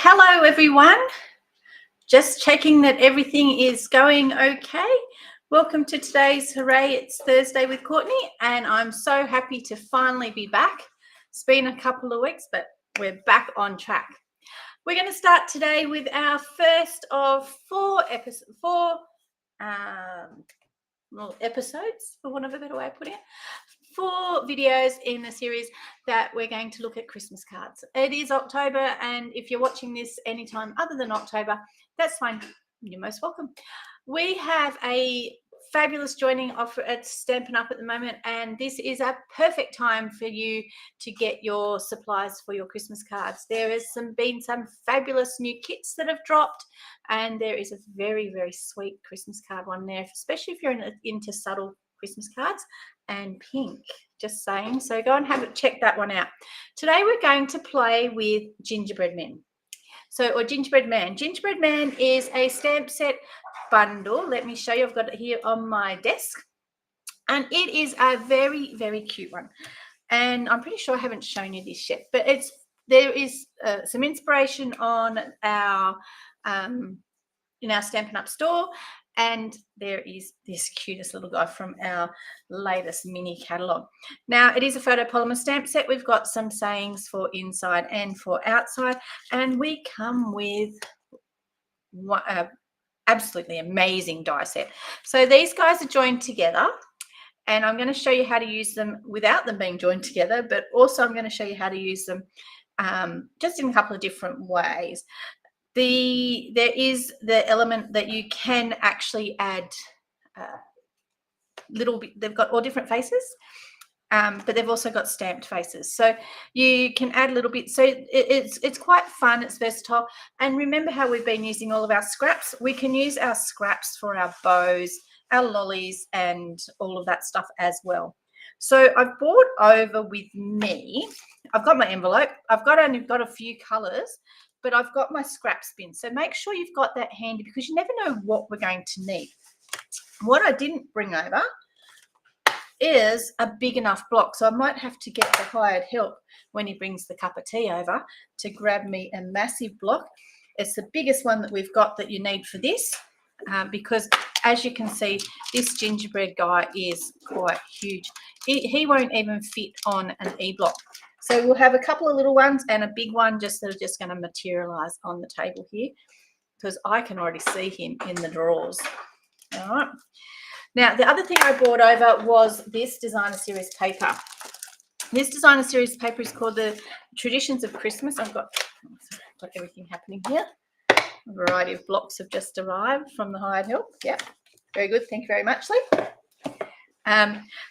hello everyone. Just checking that everything is going okay. Welcome to today's Hooray, it's Thursday with Courtney, and I'm so happy to finally be back. It's been a couple of weeks, but we're back on track. We're going to start today with our first of four episodes, for want of a better way of putting it. 4 videos in a series that we're going to look at Christmas cards. It is October, and if you're watching this anytime other than October, that's fine. You're most welcome. We have a fabulous joining offer at Stampin' Up at the moment, and this is a perfect time for you to get your supplies for your Christmas cards. There has been some fabulous new kits that have dropped, and there is a very, very sweet Christmas card one there, especially if you're into subtle Christmas cards and pink, just saying. So go and check that one out. Today we're going to play with Gingerbread Men. Or Gingerbread Man. Gingerbread Man is a stamp set bundle. Let me show you. I've got it here on my desk. And it is a very, very cute one. And I'm pretty sure I haven't shown you this yet, but there is some inspiration on our in our Stampin' Up store. And there is this cutest little guy from our latest mini catalogue. Now, it is a photopolymer stamp set. We've got some sayings for inside and for outside. And we come with a absolutely amazing die set. So these guys are joined together. And I'm going to show you how to use them without them being joined together. But also I'm going to show you how to use them just in a couple of different ways. There is the element that you can actually add little bit. They've got all different faces, but they've also got stamped faces, so you can add a little bit. So it's quite fun. It's versatile. And remember how we've been using all of our scraps? We can use our scraps for our bows, our lollies, and all of that stuff as well. So I've brought over with me. I've got my envelope. I've only got a few colours, but I've got my scraps bin. So make sure you've got that handy, because you never know what we're going to need. What I didn't bring over is a big enough block. So I might have to get the hired help when he brings the cup of tea over to grab me a massive block. It's the biggest one that we've got that you need for this, because as you can see, this gingerbread guy is quite huge. He won't even fit on an E-block. So we'll have a couple of little ones and a big one that are just going to materialize on the table here, because I can already see him in the drawers. All right. Now, the other thing I brought over was this designer series paper. This designer series paper is called the Traditions of Christmas. I've got everything happening here. A variety of blocks have just arrived from the hired help. Yeah, very good. Thank you very much, Lee.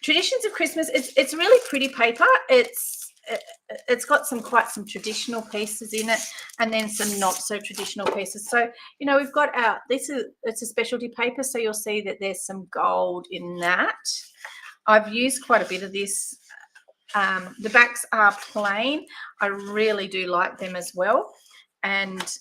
Traditions of Christmas. It's really pretty paper. It's got quite some traditional pieces in it, and then some not so traditional pieces. So, you know, we've got it's a specialty paper, so you'll see that there's some gold in that. I've used quite a bit of this. The backs are plain. I really do like them as well. And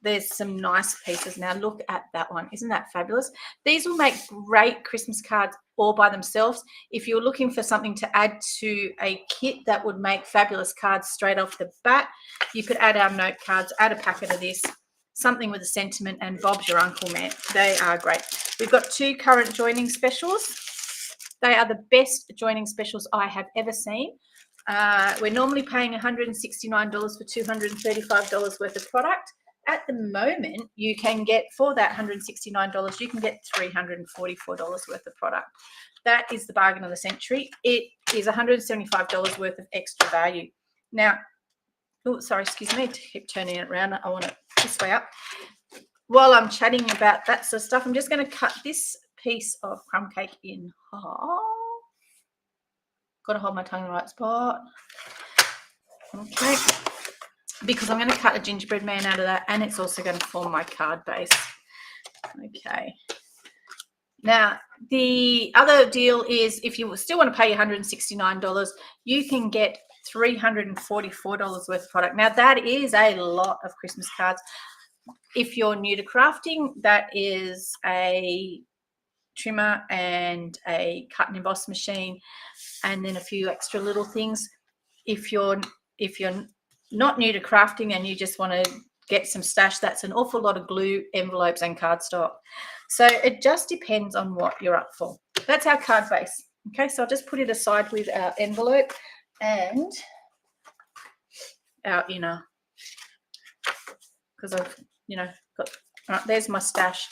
there's some nice pieces. Now look at that one. Isn't that fabulous? These will make great Christmas cards all by themselves. If you're looking for something to add to a kit that would make fabulous cards straight off the bat, you could add our note cards, add a packet of this, something with a sentiment, and Bob's your uncle, man. They are great. We've got 2 current joining specials. They are the best joining specials I have ever seen. We're normally paying $169 for $235 worth of product. At the moment, you can get, for that $169, you can get $344 worth of product. That is the bargain of the century. It is $175 worth of extra value. Now, oh, sorry, excuse me, to keep turning it around. I want it this way up. While I'm chatting about that sort of stuff, I'm just going to cut this piece of crumb cake in half. Got to hold my tongue in the right spot. Okay. Because I'm going to cut a gingerbread man out of that, and it's also going to form my card base. Okay. Now, the other deal is, if you still want to pay $169, you can get $344 worth of product. Now, that is a lot of Christmas cards. If you're new to crafting, that is a trimmer and a cut and emboss machine, and then a few extra little things. If you're not new to crafting and you just want to get some stash. That's an awful lot of glue, envelopes, and cardstock. So it just depends on what you're up for. That's our card base. Okay, so I'll just put it aside with our envelope and our inner, because I've, got, all right, there's my stash.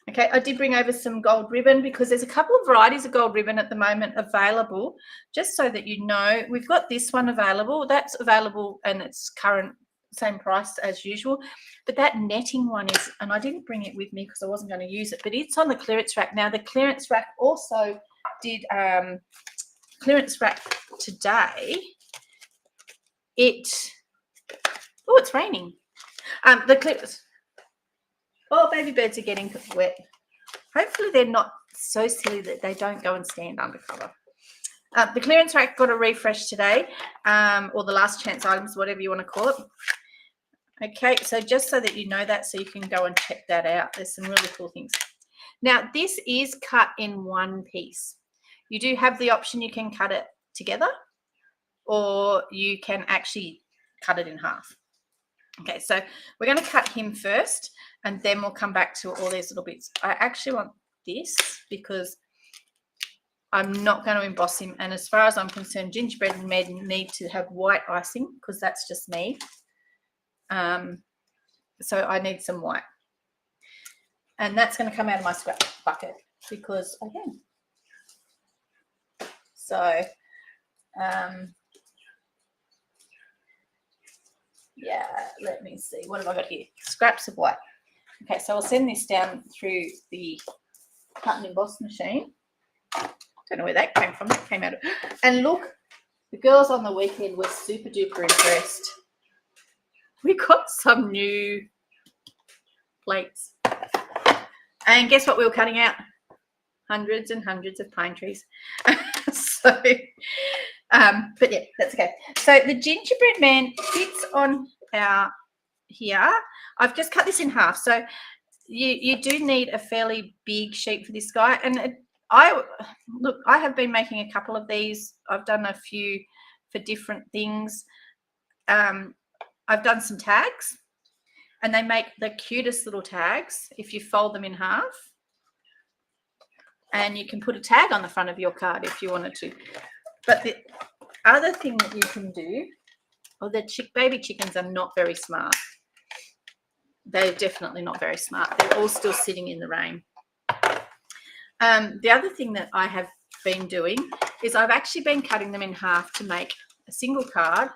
Okay, I did bring over some gold ribbon because there's a couple of varieties of gold ribbon at the moment available, just so that you know. We've got this one available. That's available and it's current, same price as usual. But that netting one is, and I didn't bring it with me because I wasn't going to use it, but it's on the clearance rack. Now, the clearance rack also did clearance rack today. It's raining. The clearance. Oh, baby birds are getting wet. Hopefully they're not so silly that they don't go and stand under cover. The clearance rack got a refresh today, or the last chance items, whatever you want to call it. Okay, so just so that you know that, so you can go and check that out. There's some really cool things. Now, this is cut in one piece. You do have the option, you can cut it together, or you can actually cut it in half. Okay, so we're going to cut him first, and then we'll come back to all these little bits. I actually want this because I'm not going to emboss him. And as far as I'm concerned, gingerbread men need to have white icing because that's just me. So I need some white. And that's going to come out of my scrap bucket because I can. So, yeah, let me see. What have I got here? Scraps of white. Okay, so I'll send this down through the cut and emboss machine. Don't know where that came from. That came out of, and look, the girls on the weekend were super duper impressed. We got some new plates. And guess what we were cutting out? Hundreds and hundreds of pine trees. So, but yeah, that's okay. So the gingerbread man fits on our here. I've just cut this in half. So you do need a fairly big sheet for this guy. And I have been making a couple of these. I've done a few for different things. I've done some tags, and they make the cutest little tags if you fold them in half. And you can put a tag on the front of your card if you wanted to. But the other thing that you can do, baby chickens are not very smart. They're definitely not very smart. They're all still sitting in the rain. The other thing that I have been doing is I've actually been cutting them in half to make a single card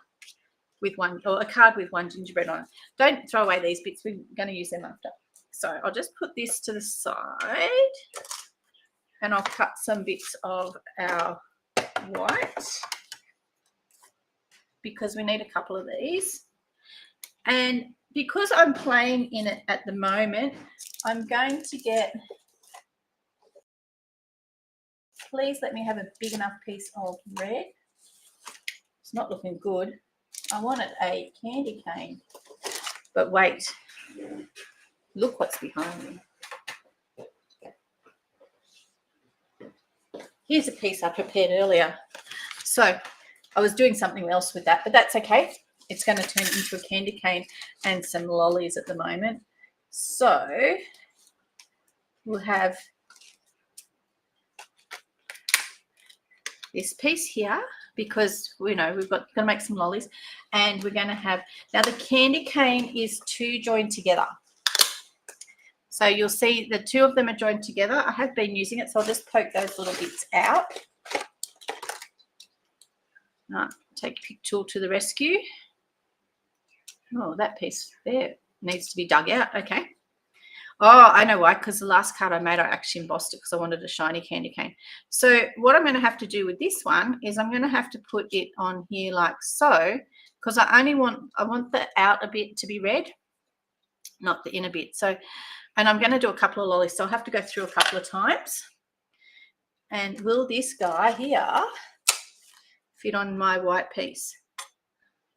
with one, or a card with one gingerbread on it. Don't throw away these bits. We're going to use them after. So I'll just put this to the side. And I'll cut some bits of our white because we need a couple of these. And because I'm playing in it at the moment, I'm going to get, please let me have a big enough piece of red. It's not looking good. I wanted a candy cane. But wait, look what's behind me. Here's a piece I prepared earlier. So I was doing something else with that, but that's okay. It's going to turn into a candy cane and some lollies at the moment. So we'll have this piece here because, we've got to make some lollies, and we're going to have, now the candy cane is two joined together. So you'll see the two of them are joined together. I have been using it, so I'll just poke those little bits out. Right, take a pick tool to the rescue. Oh, that piece there needs to be dug out. Okay. Oh, I know why, because the last card I made, I actually embossed it because I wanted a shiny candy cane. So what I'm going to have to do with this one is I'm going to have to put it on here like so, because I want the outer bit to be red, not the inner bit. So, and I'm going to do a couple of lollies, so I'll have to go through a couple of times. And will this guy here fit on my white piece?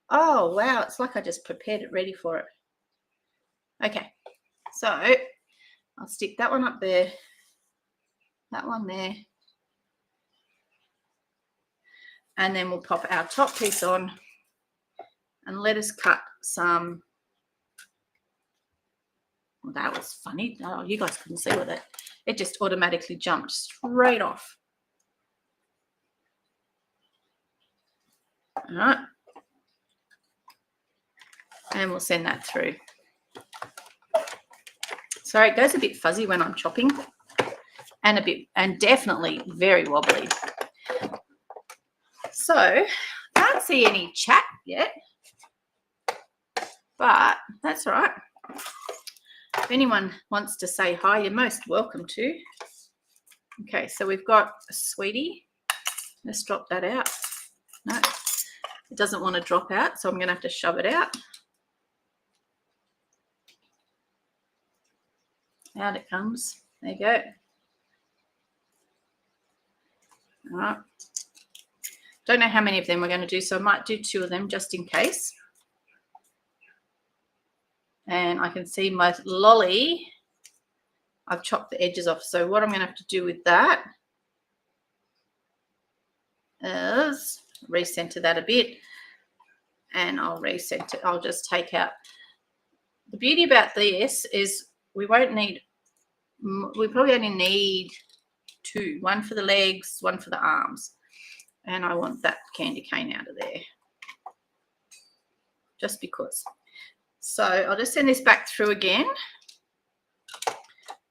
Oh, wow, it's like I just prepared it ready for it. Okay, so I'll stick that one up there, that one there, and then we'll pop our top piece on and let us cut some that was funny. Oh, you guys couldn't see with it. It just automatically jumped straight off. All right. And we'll send that through. Sorry, it goes a bit fuzzy when I'm chopping and definitely very wobbly. So, can't see any chat yet, but that's all right. If anyone wants to say hi, you're most welcome to. Okay, so we've got a sweetie. Let's drop that out. No, it doesn't want to drop out, so I'm going to have to shove it out. Out it comes. There you go. All right. Don't know how many of them we're going to do, so I might do 2 of them just in case. And I can see my lolly. I've chopped the edges off. So what I'm going to have to do with that is recenter that a bit. And I'll recenter. I'll just take out. The beauty about this is we won't need, we probably only need 2. One for the legs, one for the arms. And I want that candy cane out of there. Just because. So I'll just send this back through again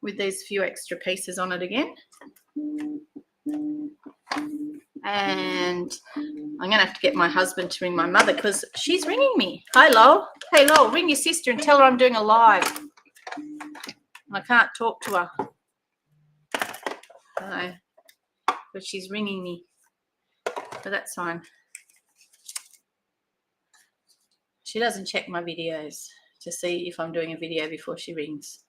with these few extra pieces on it again. And I'm going to have to get my husband to ring my mother because she's ringing me. Hi, Lol. Hey, Lol, ring your sister and tell her I'm doing a live. I can't talk to her. But she's ringing me. So that's fine. She doesn't check my videos to see if I'm doing a video before she rings.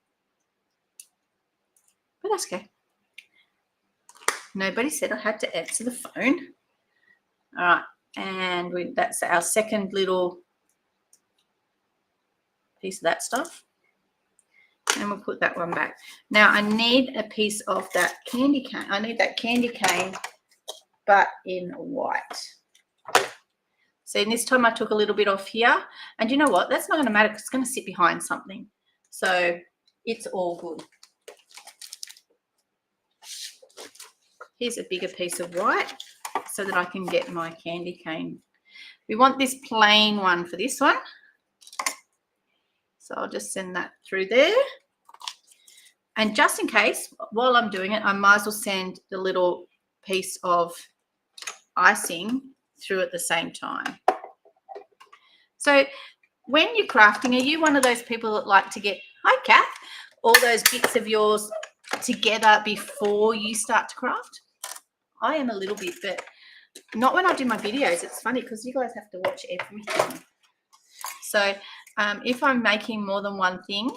But that's okay. Nobody said I had to answer the phone. All right. And that's our second little piece of that stuff. And we'll put that one back. Now, I need a piece of that candy cane. I need that candy cane, but in white. See, this time I took a little bit off here. And you know what? That's not going to matter because it's going to sit behind something. So it's all good. Here's a bigger piece of white so that I can get my candy cane. We want this plain one for this one. So I'll just send that through there. And just in case, while I'm doing it, I might as well send the little piece of icing through at the same time. So when you're crafting, are you one of those people that like to get, hi Kath, all those bits of yours together before you start to craft? I am a little bit, but not when I do my videos. It's funny because you guys have to watch everything. So if I'm making more than one thing,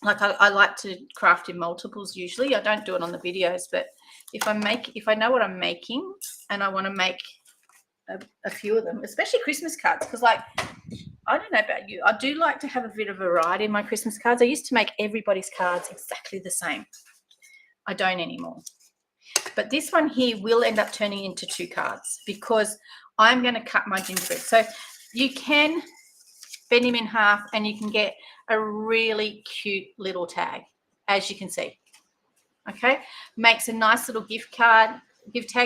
like I like to craft in multiples usually. I don't do it on the videos, but if I know what I'm making and I want to make a few of them, especially Christmas cards, because like, I don't know about you, I do like to have a bit of variety in my Christmas cards. I used to make everybody's cards exactly the same. I don't anymore. But this one here will end up turning into 2 cards because I'm going to cut my gingerbread. So you can bend him in half and you can get a really cute little tag, as you can see. Okay, makes a nice little gift tag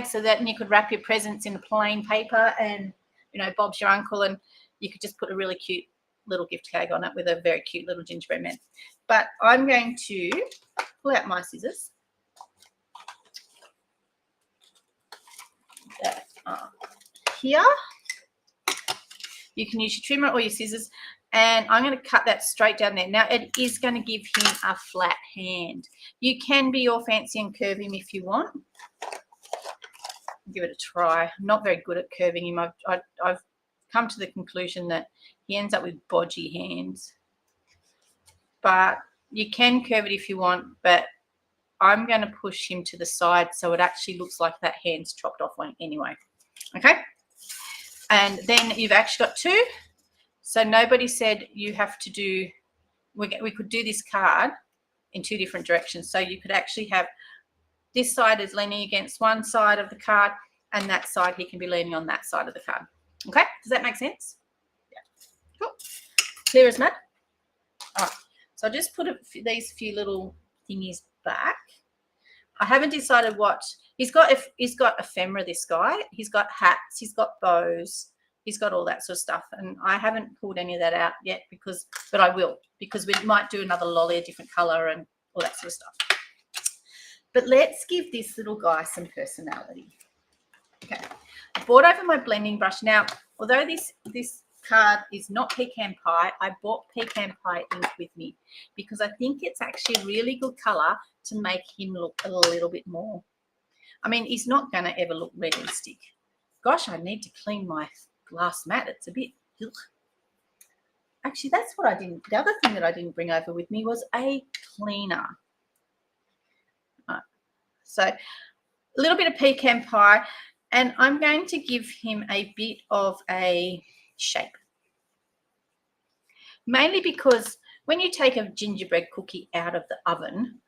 so that you could wrap your presents in a plain paper and, you know, Bob's your uncle, and you could just put a really cute little gift tag on it with a very cute little gingerbread man. But I'm going to pull out my scissors. Here, you can use your trimmer or your scissors, and I'm going to cut that straight down there. Now, it is going to give him a flat hand. You can be all fancy and curve him if you want. Give it a try. I'm not very good at curving him. I've come to the conclusion that he ends up with bodgy hands. But you can curve it if you want, but I'm going to push him to the side so it actually looks like that hand's chopped off one anyway. Okay? And then you've actually got 2. So nobody said you have to do, we could do this card in 2 different directions. So you could actually have this side is leaning against one side of the card and that side he can be leaning on that side of the card. Okay? Does that make sense? Yeah. Cool. Clear as mud? All right. So I'll just put these few little thingies back. I haven't decided what he's got. If he's got ephemera, this guy, he's got hats, he's got bows, he's got all that sort of stuff, and I haven't pulled any of that out yet but I will, because we might do another lolly, a different color, and all that sort of stuff. But let's give this little guy some personality. Okay, I brought over my blending brush. Now, although this card is not pecan pie, I bought pecan pie ink with me because I think it's actually a really good color to make him look a little bit more. I mean, he's not going to ever look realistic. Gosh, I need to clean my glass mat. It's a bit, ugh. Actually, that's what I didn't, the other thing that I didn't bring over with me was a cleaner. Right. So a little bit of pecan pie, and I'm going to give him a bit of a shape. Mainly because when you take a gingerbread cookie out of the oven,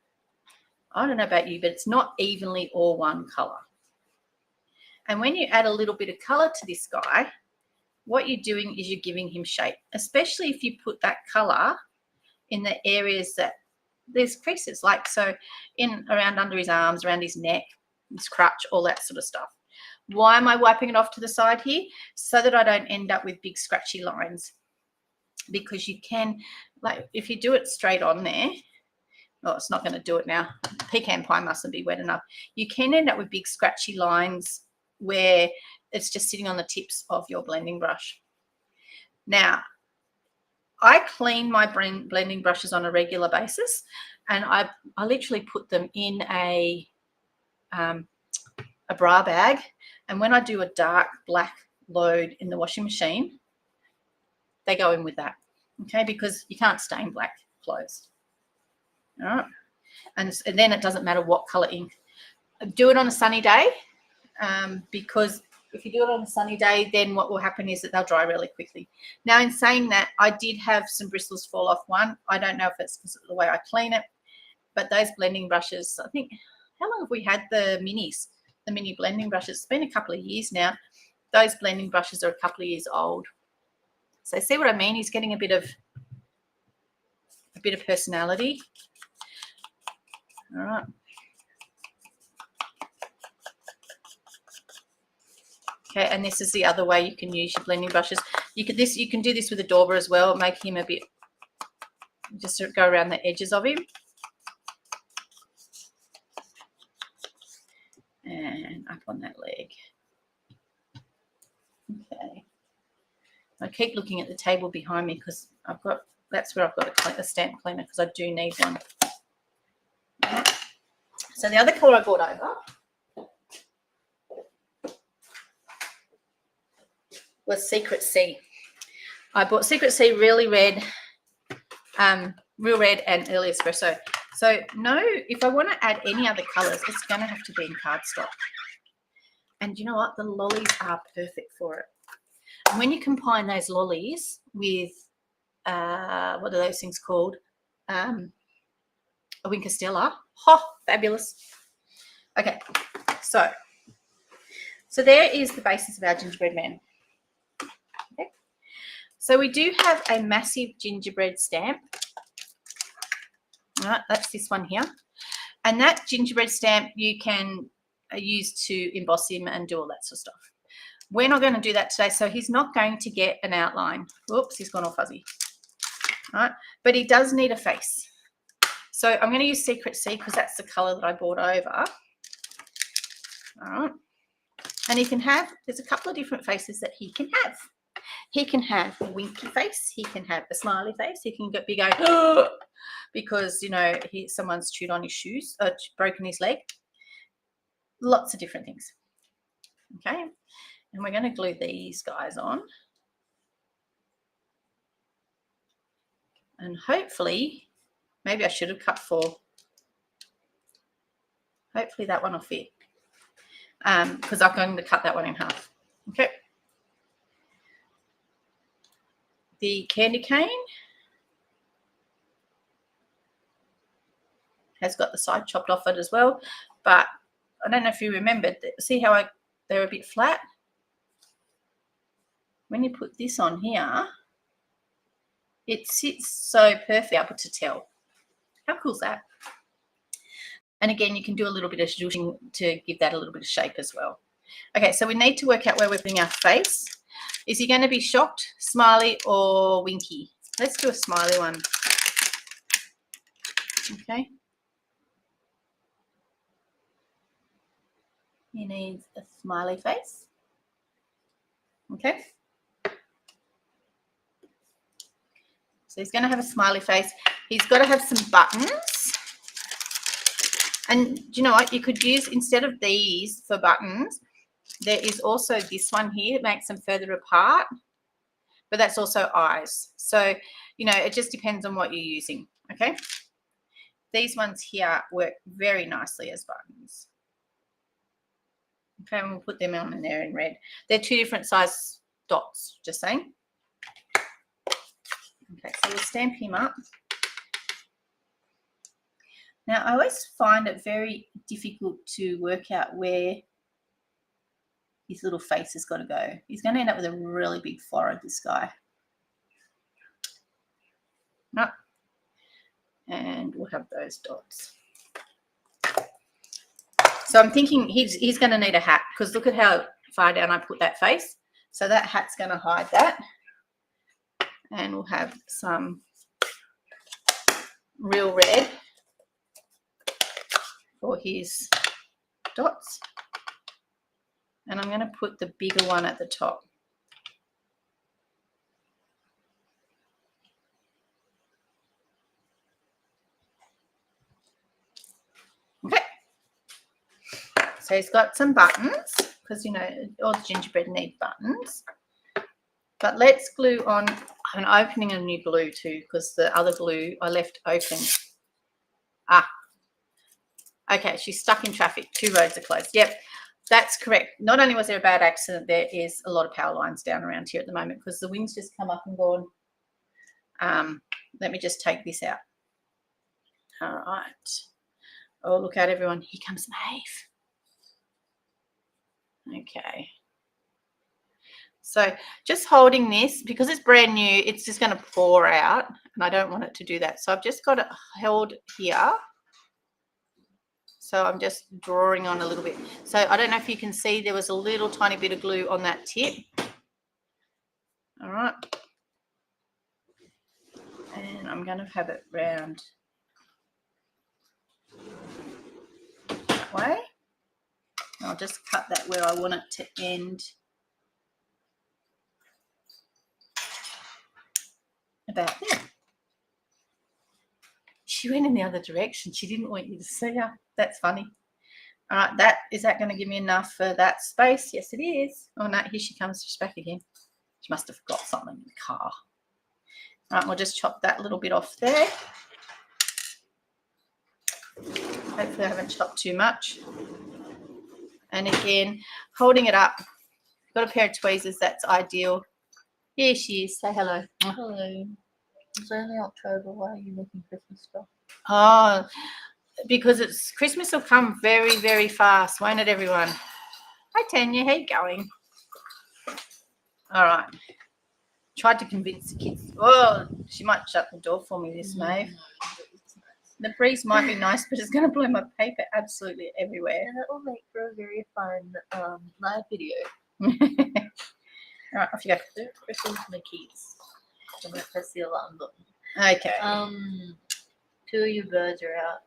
I don't know about you, but it's not evenly all one color. And when you add a little bit of color to this guy, what you're doing is you're giving him shape, especially if you put that color in the areas that there's creases, like so around under his arms, around his neck, his crutch, all that sort of stuff. Why am I wiping it off to the side here? So that I don't end up with big scratchy lines. Because you can, like if you do it straight on there, oh, it's not going to do it now. Pecan pie mustn't be wet enough. You can end up with big scratchy lines where it's just sitting on the tips of your blending brush. Now, I clean my blending brushes on a regular basis, and I literally put them in a bra bag, and when I do a dark black load in the washing machine, they go in with that, okay, because you can't stain black clothes. All right, and then it doesn't matter what color ink. Do it on a sunny day, because if you do it on a sunny day, then what will happen is that they'll dry really quickly. Now, in saying that, I did have some bristles fall off one. I don't know if it's because of the way I clean it, but those blending brushes, I think, how long have we had the minis, the mini blending brushes? It's been a couple of years now. Those blending brushes are a couple of years old. So see what I mean? He's getting a bit of personality. All right. Okay, and this is the other way you can use your blending brushes. You can do this with a dauber as well, make him a bit, just go around the edges of him. And up on that leg. Okay. I keep looking at the table behind me because that's where I've got a stamp cleaner, because I do need one. Right. So the other colour I brought over was Secret Sea. I bought Secret Sea really red, real red and early espresso. So no, if I want to add any other colours, it's going to have to be in cardstock. And you know what? The lollies are perfect for it. And when you combine those lollies with, what are those things called? A Winker Stella. Oh, fabulous. Okay, so there is the basis of our gingerbread man. Okay. So we do have a massive gingerbread stamp. All right, that's this one here. And that gingerbread stamp you can use to emboss him and do all that sort of stuff. We're not going to do that today, so he's not going to get an outline. Whoops, he's gone all fuzzy. All right, but he does need a face. So I'm going to use Secret Sea because that's the colour that I brought over. All right, and he can have, there's a couple of different faces that he can have. He can have a winky face. He can have a smiley face. He can be going, oh, because, you know, someone's chewed on his shoes, broken his leg. Lots of different things. Okay, and we're going to glue these guys on. And hopefully, maybe I should have cut 4. Hopefully that one will fit, because I'm going to cut that one in half. Okay. The candy cane has got the side chopped off it as well, but I don't know if you remembered, see how they're a bit flat? When you put this on here, It sits so perfectly, able to tell. How cool is that? And again, you can do a little bit of zhuzhing to give that a little bit of shape as well. Okay, so we need to work out where we're putting our face. Is he going to be shocked, smiley, or winky? Let's do a smiley one. Okay. He needs a smiley face. Okay. So he's going to have a smiley face. He's got to have some buttons. And do you know what? You could use, instead of these for buttons, there is also this one here. It makes them further apart. But that's also eyes. So, you know, it just depends on what you're using. Okay. These ones here work very nicely as buttons. Okay, and we'll put them on in there in red. They're 2 different size dots, just saying. Okay, so we'll stamp him up. Now, I always find it very difficult to work out where his little face has got to go. He's going to end up with a really big forehead, this guy. No. And we'll have those dots. So I'm thinking he's going to need a hat, because look at how far down I put that face. So that hat's going to hide that. And we'll have some real red for his dots. And I'm going to put the bigger one at the top. Okay. So he's got some buttons, because, you know, all the gingerbread need buttons. But let's glue on. I'm opening a new glue too, because the other glue I left open. Ah. Okay, she's stuck in traffic. 2 roads are closed. Yep. That's correct. Not only was there a bad accident, there is a lot of power lines down around here at the moment, because the wind's just come up and gone. Let me just take this out. All right. Oh, look out, everyone. Here comes Maeve. Okay. So just holding this, because it's brand new, it's just going to pour out, and I don't want it to do that. So I've just got it held here. So I'm just drawing on a little bit. So I don't know if you can see, there was a little tiny bit of glue on that tip. All right. And I'm going to have it round that way. I'll just cut that where I want it to end. About there. She went in the other direction. She didn't want you to see her. That's funny. All right, is that going to give me enough for that space? Yes, it is. Oh, no, here she comes. She's back again. She must have got something in the car. All right, we'll just chop that little bit off there. Hopefully I haven't chopped too much. And again, holding it up. Got a pair of tweezers. That's ideal. Here she is. Say hello. Hello. It's only October. Why are you making Christmas stuff? Oh, because it's Christmas will come very, very fast, won't it, everyone? Hi, Tanya. How you going? All right. Tried to convince the kids. Oh, she might shut the door for me, this Maeve. The breeze might be nice, but it's going to blow my paper absolutely everywhere. And it will make for a very fun live video. All right, off you go. Don't press into my keys. I'm going to press the alarm button. Okay. 2 of your birds are out.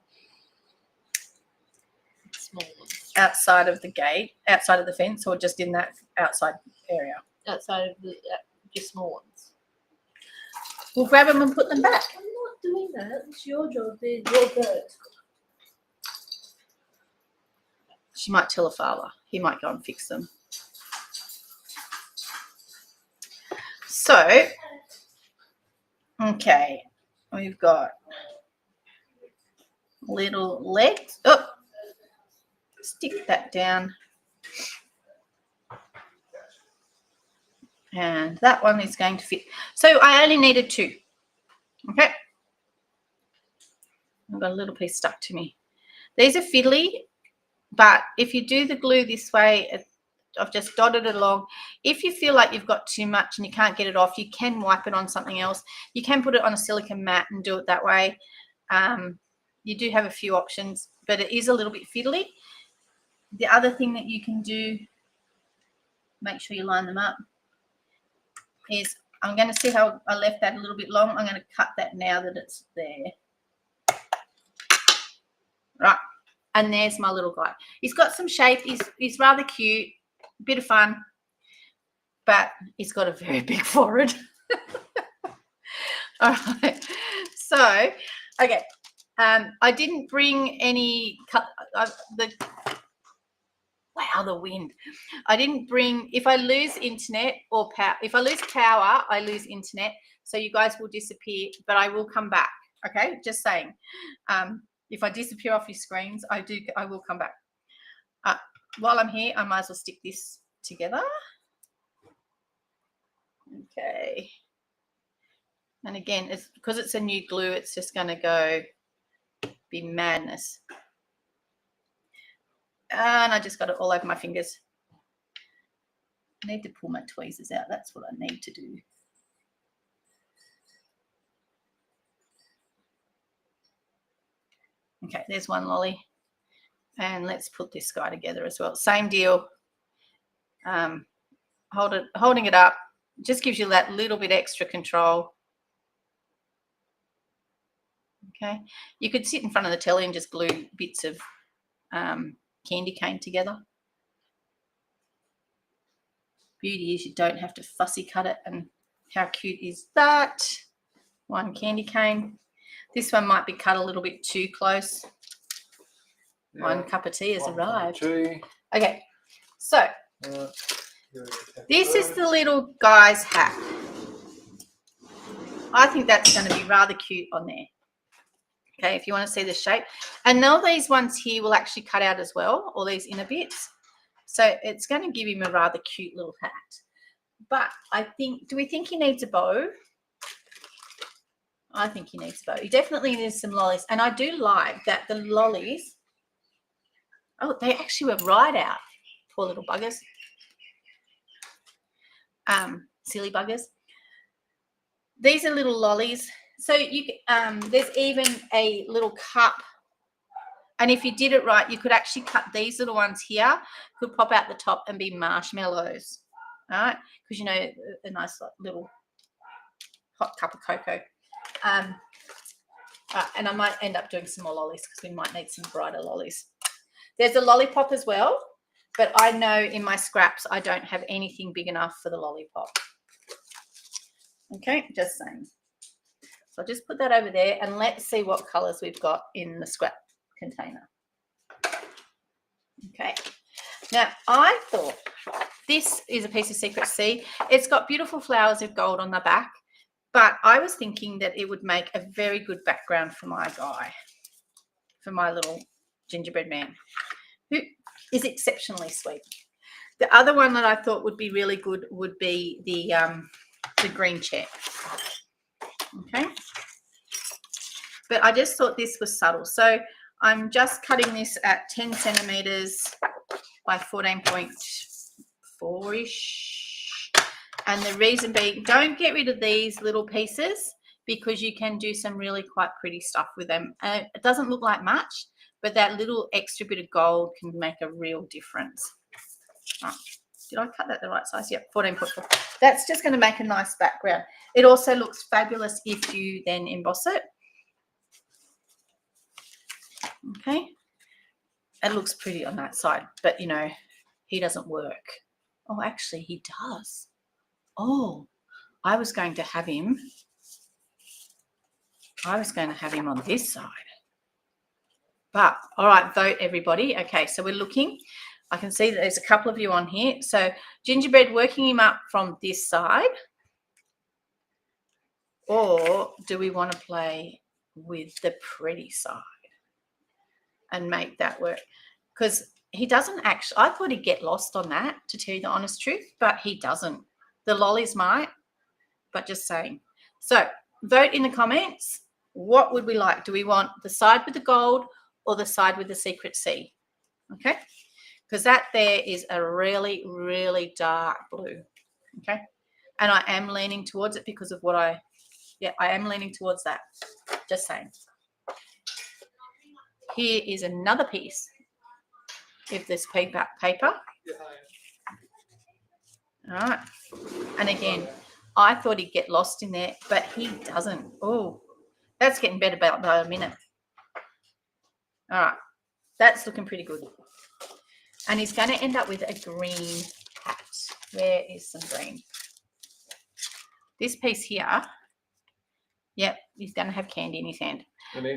Small ones. Outside of the gate, outside of the fence, or just in that outside area? Outside of the, just small ones. We'll grab them and put them back. I'm not doing that. It's your job. They're your birds. She might tell her father. He might go and fix them. So, okay, we've got little legs. Oh, stick that down. And that one is going to fit. So I only needed 2. Okay. I've got a little piece stuck to me. These are fiddly, but if you do the glue this way, I've just dotted it along. If you feel like you've got too much and you can't get it off, you can wipe it on something else. You can put it on a silicone mat and do it that way. You do have a few options, but it is a little bit fiddly. The other thing that you can do, make sure you line them up, is I'm going to see how I left that a little bit long. I'm going to cut that now that it's there. Right, and there's my little guy. He's got some shape. He's rather cute, a bit of fun, but he's got a very big forehead. All right, so, okay. I didn't bring any the wind. I didn't bring, if I lose internet or power, if I lose power, I lose internet. So you guys will disappear, but I will come back. Okay, just saying. If I disappear off your screens, I will come back. While I'm here, I might as well stick this together. Okay. And again, it's because it's a new glue, it's just going to go be madness. And I just got it all over my fingers. I need to pull my tweezers out. That's what I need to do. Okay, there's one lolly. And let's put this guy together as well. Same deal. Holding it up just gives you that little bit extra control. Okay, you could sit in front of the telly and just glue bits of candy cane together. Beauty is you don't have to fussy cut it, and how cute is that? One candy cane. This one might be cut a little bit too close. Yeah. One cup of tea has arrived. Okay, so this is the little guy's hat. I think that's going to be rather cute on there. Okay, if you want to see the shape. And now these ones here will actually cut out as well, all these inner bits. So it's going to give him a rather cute little hat. But I think, do we think he needs a bow? I think he needs a bow. He definitely needs some lollies. And I do like that the lollies, oh, they actually were right out. Poor little buggers. Silly buggers. These are little lollies. So you there's even a little cup. And if you did it right, you could actually cut these little ones here, could pop out the top and be marshmallows. All right, because you know, a nice little hot cup of cocoa. And I might end up doing some more lollies because we might need some brighter lollies. There's a lollipop as well, but I know in my scraps I don't have anything big enough for the lollipop. Okay, just saying. So I'll just put that over there and let's see what colours we've got in the scrap container. Okay, now I thought this is a piece of Secret C. It's got beautiful flowers of gold on the back, but I was thinking that it would make a very good background for my guy, for my little gingerbread man, who is exceptionally sweet. The other one that I thought would be really good would be the green chair. Okay, but I just thought this was subtle, so I'm just cutting this at 10 centimeters by 14.4-ish. And the reason being, don't get rid of these little pieces because you can do some really quite pretty stuff with them. It doesn't look like much, but that little extra bit of gold can make a real difference. Oh, did I cut that the right size? Yep, 14.4. That's just going to make a nice background. It also looks fabulous if you then emboss it. Okay, it looks pretty on that side, but you know, he doesn't work. Oh, actually he does. Oh, I was going to have him on this side. But all right, vote everybody. Okay, so we're looking. I can see that there's a couple of you on here. So gingerbread, working him up from this side, or do we want to play with the pretty side and make that work? Because he doesn't actually, I thought he'd get lost on that, to tell you the honest truth, but he doesn't. The lollies might, but just saying. So vote in the comments. What would we like? Do we want the side with the gold or the side with the Secret C? Okay, because that there is a really, really dark blue. Okay. And I am leaning towards it because of what I am leaning towards that. Just saying. Here is another piece of this paper. All right. And again, I thought he'd get lost in there, but he doesn't. Oh, that's getting better by a minute. All right. That's looking pretty good. And he's going to end up with a green hat. Where is some green? This piece here, yep, he's going to have candy in his hand.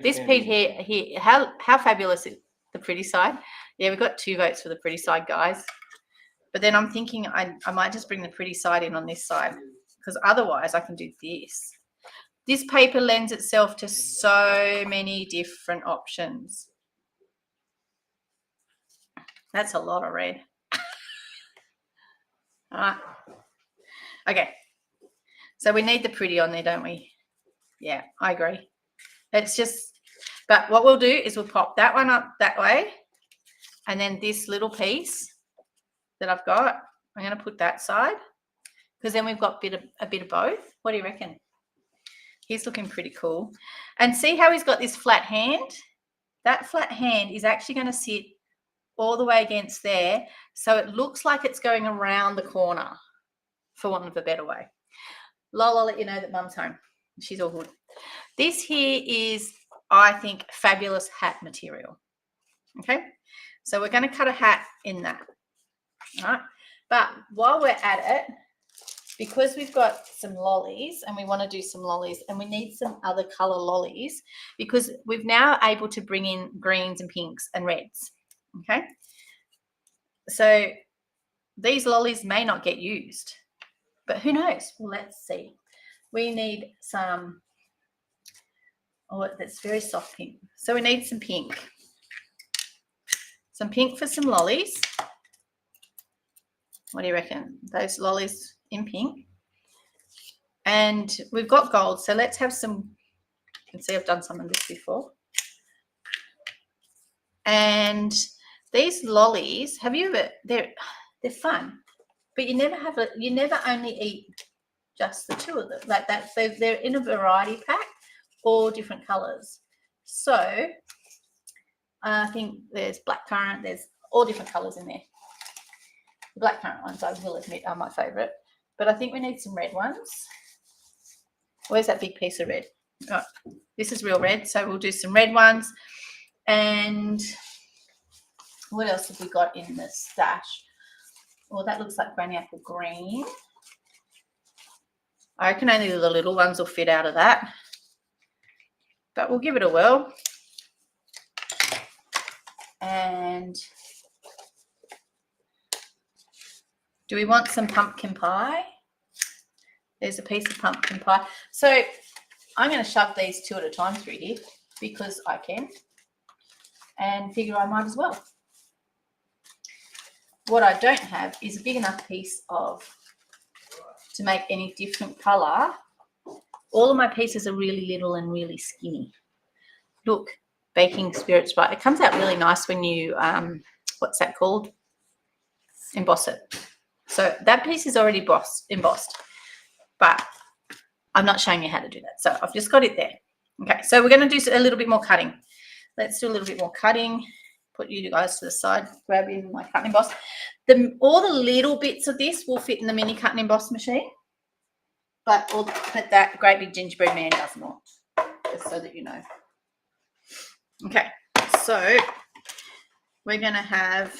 This piece here, how fabulous is the pretty side? Yeah, we've got 2 votes for the pretty side, guys. But then I'm thinking I might just bring the pretty side in on this side, because otherwise I can do this. This paper lends itself to so many different options. That's a lot of red. All right. Okay. So we need the pretty on there, don't we? Yeah, I agree. It's just, but what we'll do is we'll pop that one up that way. And then this little piece that I've got, I'm going to put that side, because then we've got a bit of both. What do you reckon? He's looking pretty cool. And see how he's got this flat hand? That flat hand is actually going to sit all the way against there. So it looks like it's going around the corner, for want of a better way. Lol, I'll let you know that Mum's home. She's all good. This here is, I think, fabulous hat material. Okay. So we're going to cut a hat in that. All right. But while we're at it, because we've got some lollies and we want to do some lollies and we need some other color lollies, because we've now able to bring in greens and pinks and reds. Okay. So these lollies may not get used, but who knows? Well, let's see. We need some, oh, that's very soft pink. So we need some pink. Some pink for some lollies. What do you reckon? Those lollies in pink. And we've got gold, so let's have some. You can see I've done some of this before. And these lollies, have you ever? They're fun, but you never have you never only eat just the 2 of them like that. So they're in a variety pack, all different colors. So I think there's blackcurrant. There's all different colors in there. The blackcurrant ones, I will admit, are my favorite. But I think we need some red ones. Where's that big piece of red? Oh, this is real red, so we'll do some red ones. And what else have we got in the stash? Well, that looks like granny apple green. I reckon only the little ones will fit out of that. But we'll give it a whirl. And do we want some pumpkin pie? There's a piece of pumpkin pie. So I'm going to shove these 2 at a time through here because I can, and figure I might as well. What I don't have is a big enough piece to make any different colour. All of my pieces are really little and really skinny. Look, baking spirit sprite. It comes out really nice when you, what's that called? Emboss it. So that piece is already embossed, but I'm not showing you how to do that. So I've just got it there. Okay, so we're going to do a little bit more cutting. Let's do a little bit more cutting. Put you guys to the side, grab in my cut and emboss. All the little bits of this will fit in the mini cut and emboss machine, but that great big gingerbread man does not, just so that you know. Okay, so we're going to have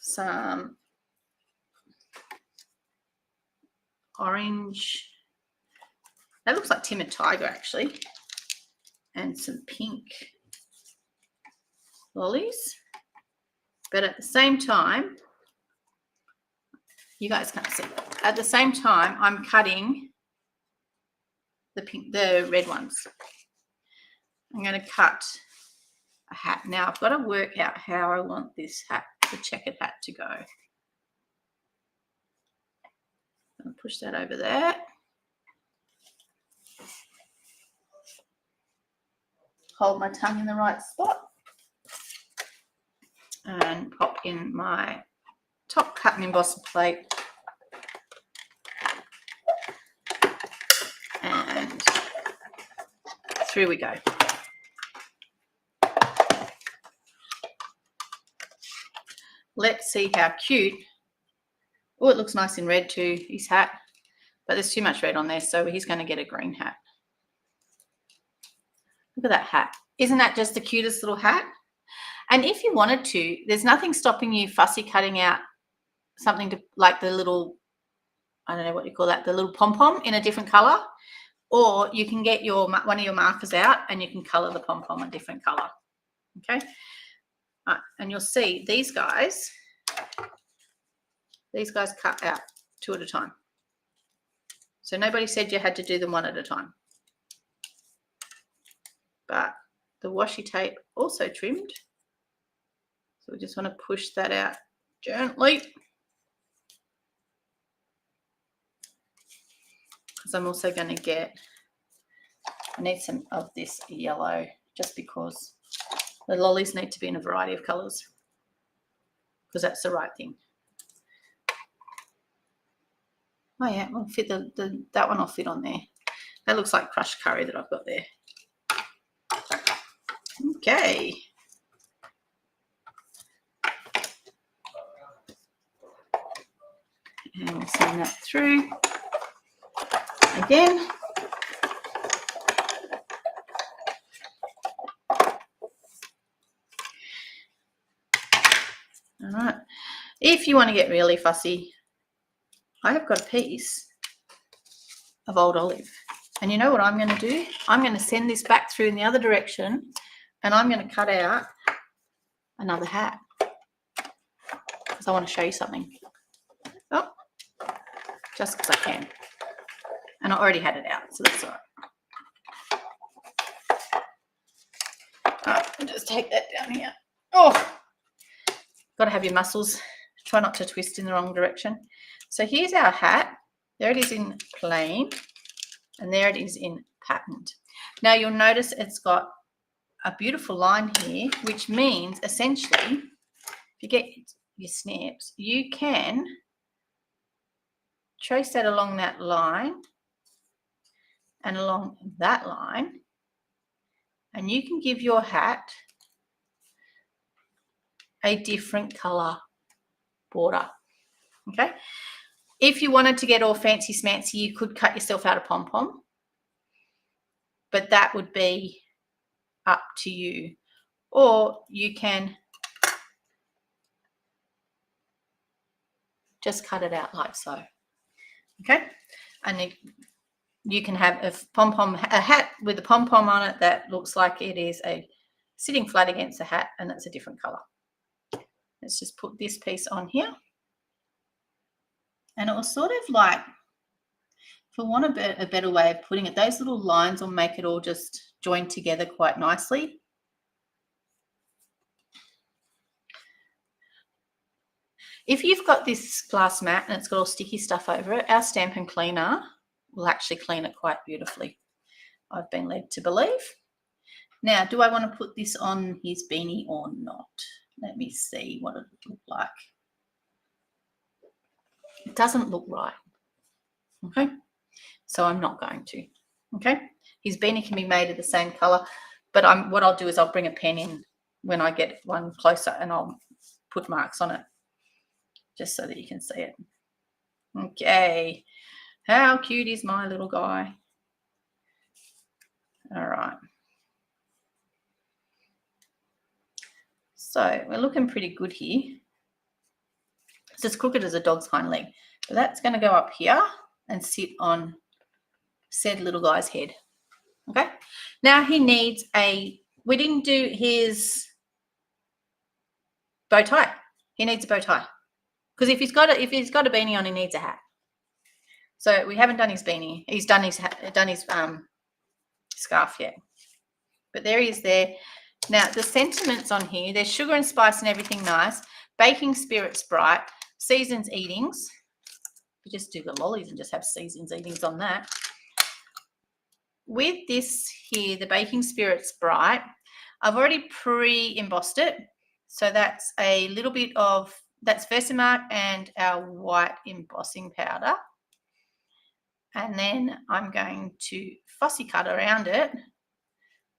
some orange. That looks like Timid Tiger actually. And some pink lollies. But at the same time, you guys can't see that. At the same time, I'm cutting the red ones. I'm going to cut a hat. Now I've got to work out how I want this hat, the checkered hat, to go. I'll push that over there. Hold my tongue in the right spot. and pop in my top cut and embossed plate. And through we go. Let's see how cute. Oh, it looks nice in red too, his hat. But there's too much red on there, so he's going to get a green hat. Look at that hat. Isn't that just the cutest little hat? And if you wanted to, there's nothing stopping you fussy cutting out something to like the little, I don't know what you call that, the little pom-pom in a different color. Or you can get your one of your markers out and you can color the pom-pom a different color. Okay. And you'll see these guys cut out 2 at a time. So nobody said you had to do them 1 at a time. But the washi tape also trimmed. So we just want to push that out gently. Because I'm also going to get, I need some of this yellow just because the lollies need to be in a variety of colours. Because that's the right thing. Oh yeah, we'll fit that one will fit on there. That looks like crushed curry that I've got there. Okay. And we'll send that through again. All right. If you want to get really fussy, I have got a piece of old olive. And you know what I'm going to do? I'm going to send this back through in the other direction and I'm going to cut out another hat because I want to show you something. Oh, just because I can. And I already had it out, so that's all right. All right, I'll just take that down here. Oh, got to have your muscles. Try not to twist in the wrong direction. So here's our hat. There it is in plain, and there it is in patterned. Now you'll notice it's got a beautiful line here, which means essentially, if you get your snips, you can trace that along that line and along that line, and you can give your hat a different color border. Okay. If you wanted to get all fancy smancy, you could cut yourself out a pom-pom, but that would be up to you. Or you can just cut it out like so. Okay. And you can have a pom-pom, a hat with a pom-pom on it that looks like it is a sitting flat against the hat, and it's a different color. Let's just put this piece on here. And it was sort of like, if I want a better way of putting it, those little lines will make it all just join together quite nicely. If you've got this glass mat and it's got all sticky stuff over it, our Stampin' cleaner will actually clean it quite beautifully, I've been led to believe. Now, do I want to put this on his beanie or not? Let me see what it would look like. It doesn't look right. Okay, so I'm not going to. Okay, his beanie can be made of the same color, but what I'll do is I'll bring a pen in when I get one closer and I'll put marks on it just so that you can see it. Okay, how cute is my little guy? All right, so we're looking pretty good here. It's as crooked as a dog's hind leg, but that's going to go up here and sit on said little guy's head. Okay, now he needs we didn't do his bow tie. He needs a bow tie because if he's got a beanie on, he needs a hat. So we haven't done his beanie. He's done his scarf yet, but there he is there. Now the sentiments on here, there's sugar and spice and everything nice. Baking spirits bright. Seasons eatings. We just do the lollies and just have seasons eatings on that. With this here, the baking spirits bright, I've already pre-embossed it. So that's a little bit of, that's Versamark and our white embossing powder. And then I'm going to fussy cut around it,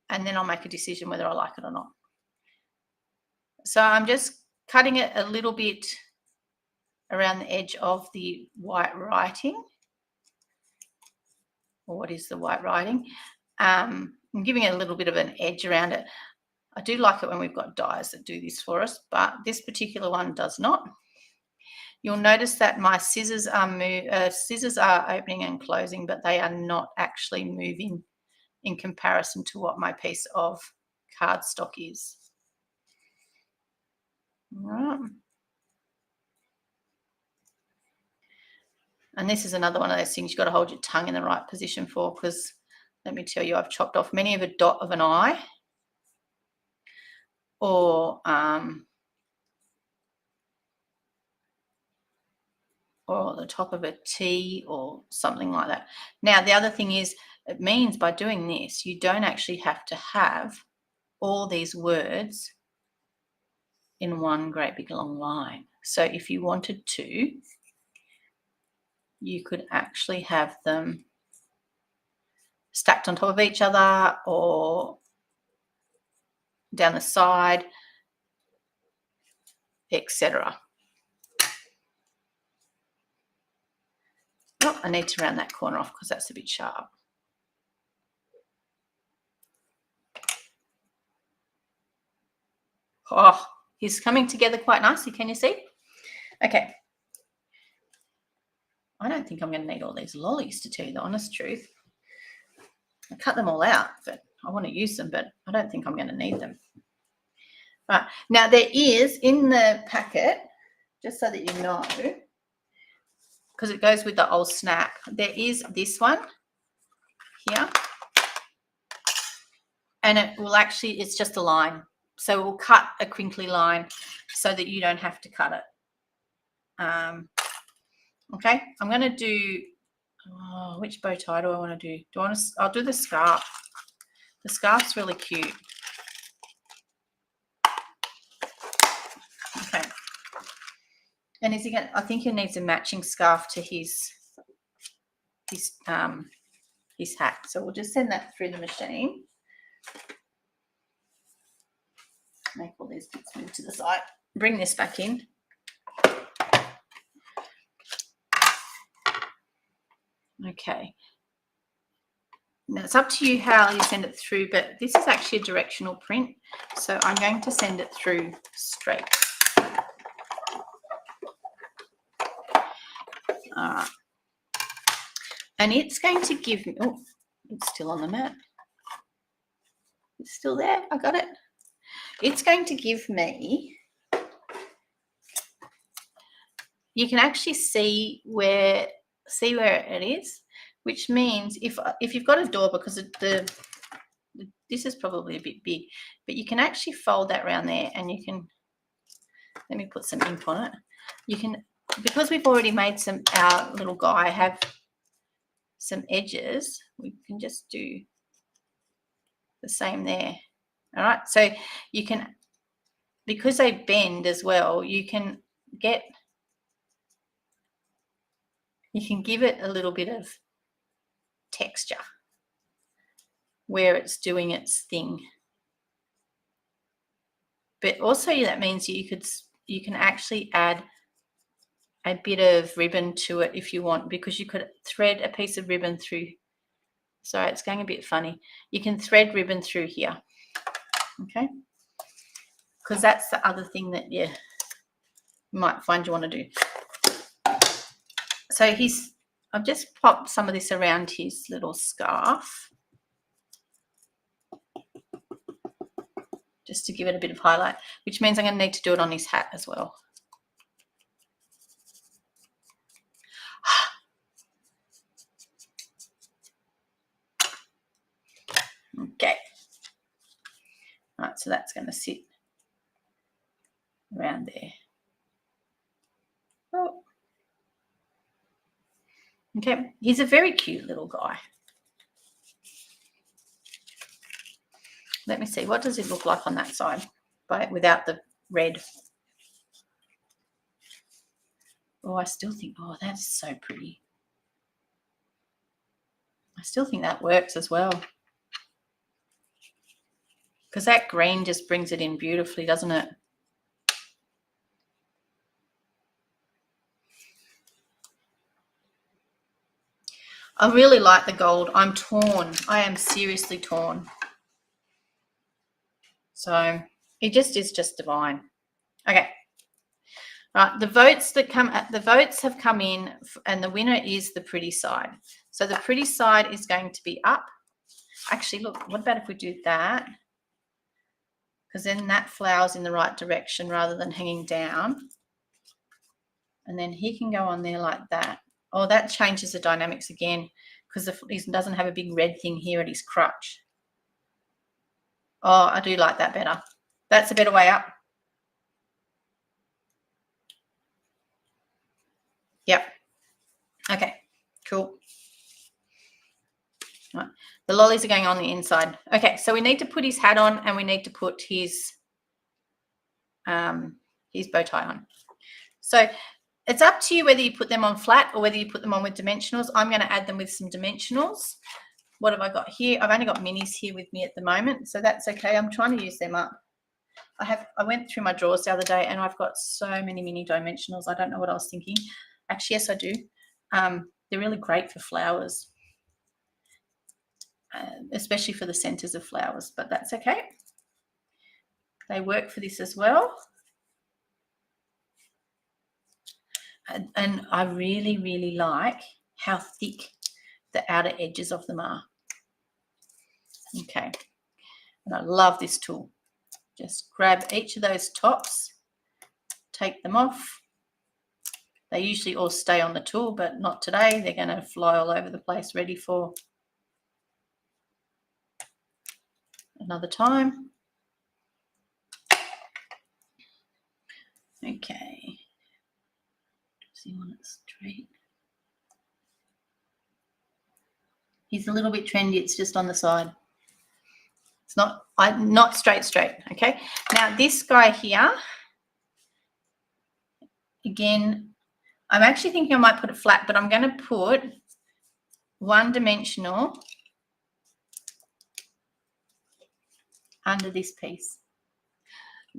and then I'll make a decision whether I like it or not. So I'm just cutting it a little bit around the edge of the white writing. Or what is the white writing? I'm giving it a little bit of an edge around it. I do like it when we've got dies that do this for us, but this particular one does not. You'll notice that my scissors are opening and closing, but they are not actually moving in comparison to what my piece of cardstock is. All right. And this is another one of those things you've got to hold your tongue in the right position for, because let me tell you, I've chopped off many of a dot of an eye, or the top of a T or something like that. Now, the other thing is, it means by doing this, you don't actually have to have all these words in one great big long line. So if you wanted to, you could actually have them stacked on top of each other or down the side, etc. Oh, I need to round that corner off because that's a bit sharp. Oh, he's coming together quite nicely. Can you see? Okay. I don't think I'm going to need all these lollies, to tell you the honest truth. I cut them all out, but I want to use them, but I don't think I'm going to need them. Right. Now, there is in the packet, just so that you know, because it goes with the old snap, there is this one here. And it will actually, it's just a line. So we'll cut a crinkly line so that you don't have to cut it. Okay, I'm going to do, which bow tie do I want to do? I'll do the scarf. The scarf's really cute. Okay. And is he going? I think he needs a matching scarf to his hat. So we'll just send that through the machine. Make all these bits move to the side. Bring this back in. Okay. Now it's up to you how you send it through, but this is actually a directional print, so I'm going to send it through straight. All right. And it's going to give me, oh, it's still on the mat. It's still there. I got it. It's going to give me, you can actually see where it is, which means if you've got a door, because this is probably a bit big, but you can actually fold that around there, and you can, let me put some ink on it. You can, because we've already made our little guy have some edges, we can just do the same there. All right, so you can, because they bend as well, you can give it a little bit of texture where it's doing its thing. But also that means you can actually add a bit of ribbon to it if you want, because you could thread a piece of ribbon through. Sorry, it's going a bit funny. You can thread ribbon through here, okay? Because that's the other thing that you might find you want to do. So I've just popped some of this around his little scarf, just to give it a bit of highlight, which means I'm going to need to do it on his hat as well. Okay. All right, so that's going to sit around there. Oh. Okay, he's a very cute little guy. Let me see, what does it look like on that side, without the red. Oh, I still think, oh, that's so pretty. I still think that works as well. Because that green just brings it in beautifully, doesn't it? I really like the gold. I'm torn. I am seriously torn. So it just is just divine. Okay. Right, the votes have come in, and the winner is the pretty side. So the pretty side is going to be up. Actually, look, what about if we do that? Because then that flower's in the right direction rather than hanging down. And then he can go on there like that. Oh, that changes the dynamics again, because he doesn't have a big red thing here at his crutch. Oh, I do like that better. That's a better way up. Yep. Okay, cool. Right. The lollies are going on the inside. Okay, so we need to put his hat on, and we need to put his bow tie on. So it's up to you whether you put them on flat or whether you put them on with dimensionals. I'm going to add them with some dimensionals. What have I got here? I've only got minis here with me at the moment, so that's okay. I'm trying to use them up. I went through my drawers the other day, and I've got so many mini dimensionals. I don't know what I was thinking. Actually, yes, I do. They're really great for flowers, especially for the centers of flowers, but that's okay. They work for this as well. And I really, really like how thick the outer edges of them are. Okay, and I love this tool. Just grab each of those tops, take them off. They usually all stay on the tool, but not today. They're going to fly all over the place, ready for another time. Okay. Does he want it straight? He's a little bit trendy. It's just on the side. It's not straight. Okay. Now this guy here, again, I'm actually thinking I might put it flat, but I'm going to put one dimensional under this piece,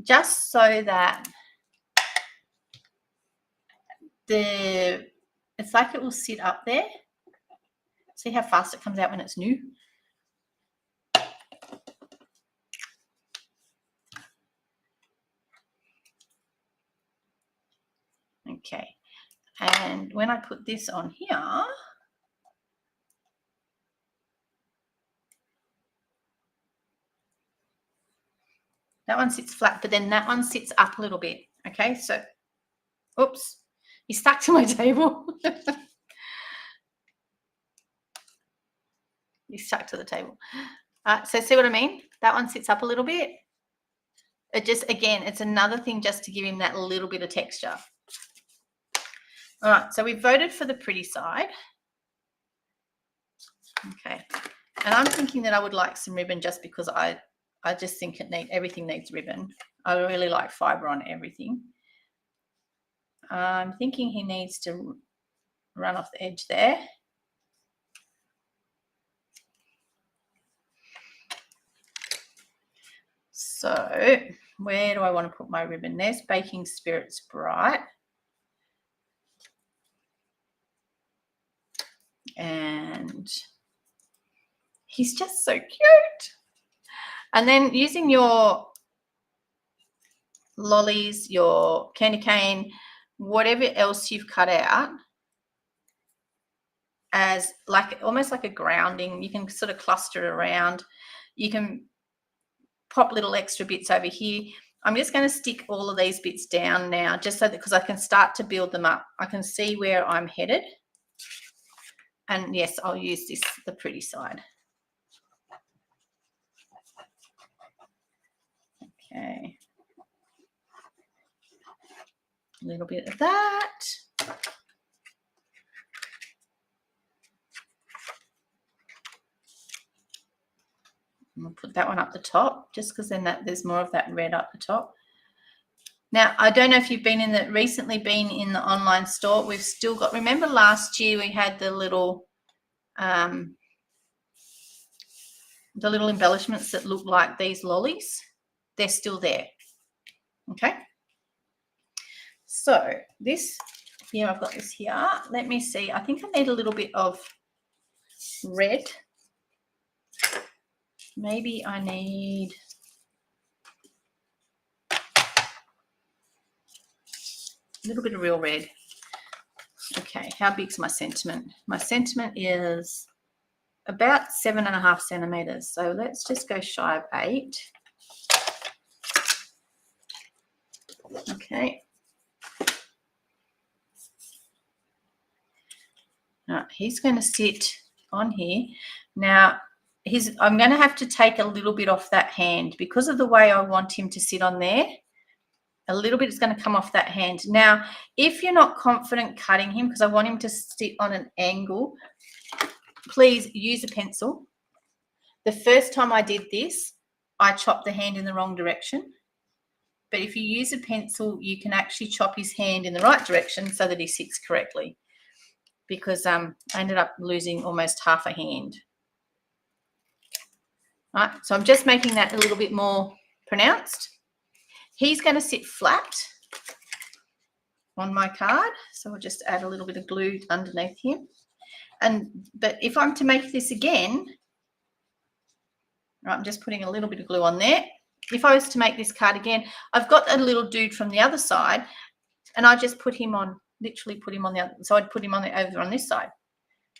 just so that it's like it will sit up there. See how fast it comes out when it's new? Okay, and when I put this on here, that one sits flat, but then that one sits up a little bit. Okay, so, oops, he's stuck to my table. He's stuck to the table. So see what I mean? That one sits up a little bit. It just, again, it's another thing just to give him that little bit of texture. All right, so we voted for the pretty side. Okay, and I'm thinking that I would like some ribbon just because I just think everything needs ribbon. I really like fibre on everything. I'm thinking he needs to run off the edge there. So where do I want to put my ribbon? There's Baking Spirits Bright. And he's just so cute. And then using your lollies, your candy cane, whatever else you've cut out as almost like a grounding, you can sort of cluster it around. You can pop little extra bits over here. I'm just going to stick all of these bits down now, just so that, because I can start to build them up. I can see where I'm headed. And yes, I'll use the pretty side. Okay. A little bit of that. And we'll put that one up the top, just because then there's more of that red up the top. Now, I don't know if you've recently been in the online store. We've still got, remember last year we had the little embellishments that look like these lollies? They're still there. Okay. So this here, I've got this here. Let me see. I think I need a little bit of red. Maybe I need a little bit of real red. Okay, how big's my sentiment? My sentiment is about 7.5 centimeters. So let's just go shy of 8. Okay. All right, he's going to sit on here. Now, I'm going to have to take a little bit off that hand because of the way I want him to sit on there. A little bit is going to come off that hand. Now, if you're not confident cutting him, because I want him to sit on an angle, please use a pencil. The first time I did this, I chopped the hand in the wrong direction. But if you use a pencil, you can actually chop his hand in the right direction so that he sits correctly. Because I ended up losing almost half a hand. All right, so I'm just making that a little bit more pronounced. He's going to sit flat on my card, so I'll just add a little bit of glue underneath him. But if I'm to make this again, right, I'm just putting a little bit of glue on there. If I was to make this card again, I've got a little dude from the other side, and I just put him on, literally put him on the other, so I'd put him on over on this side.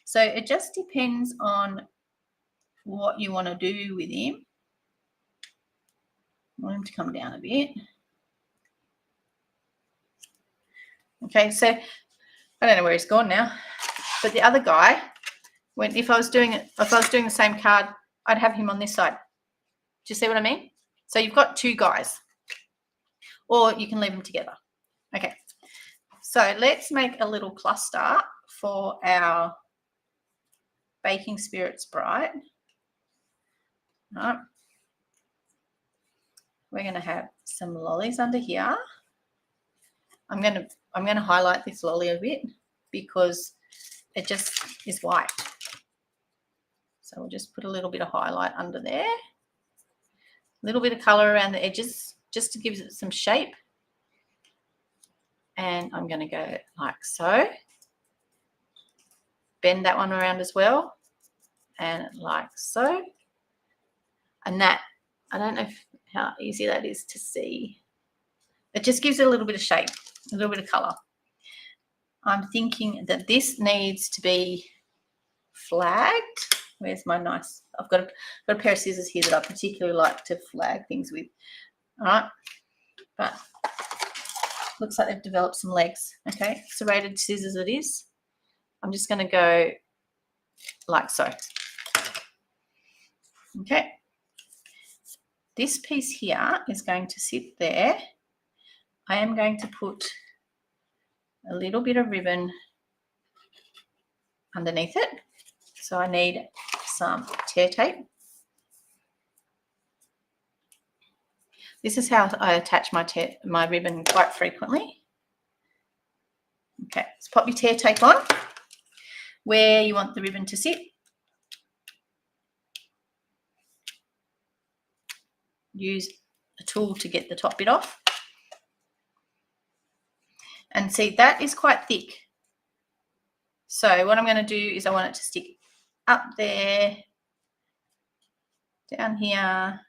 So it just depends on what you want to do with him. I want him to come down a bit. Okay, so I don't know where he's gone now, but the other guy, if I was doing the same card, I'd have him on this side. Do you see what I mean? So you've got 2 guys, or you can leave them together. Okay, so let's make a little cluster for our Baking Spirits Bright. All right. We're going to have some lollies under here. I'm going to highlight this lolly a bit because it just is white. So we'll just put a little bit of highlight under there. A little bit of color around the edges just to give it some shape. And I'm going to go like so. Bend that one around as well. And like so. And that, I don't know how easy that is to see. It just gives it a little bit of shape, a little bit of color. I'm thinking that this needs to be flagged. Where's my nice, I've got a pair of scissors here that I particularly like to flag things with. All right, but looks like they've developed some legs. Okay, serrated scissors it is. I'm just going to go like so. Okay. This piece here is going to sit there. I am going to put a little bit of ribbon underneath it. So I need some tear tape. This is how I attach my ribbon quite frequently. Okay, let's pop your tear tape on where you want the ribbon to sit. Use a tool to get the top bit off. And see, that is quite thick. So what I'm going to do is I want it to stick up there, down here,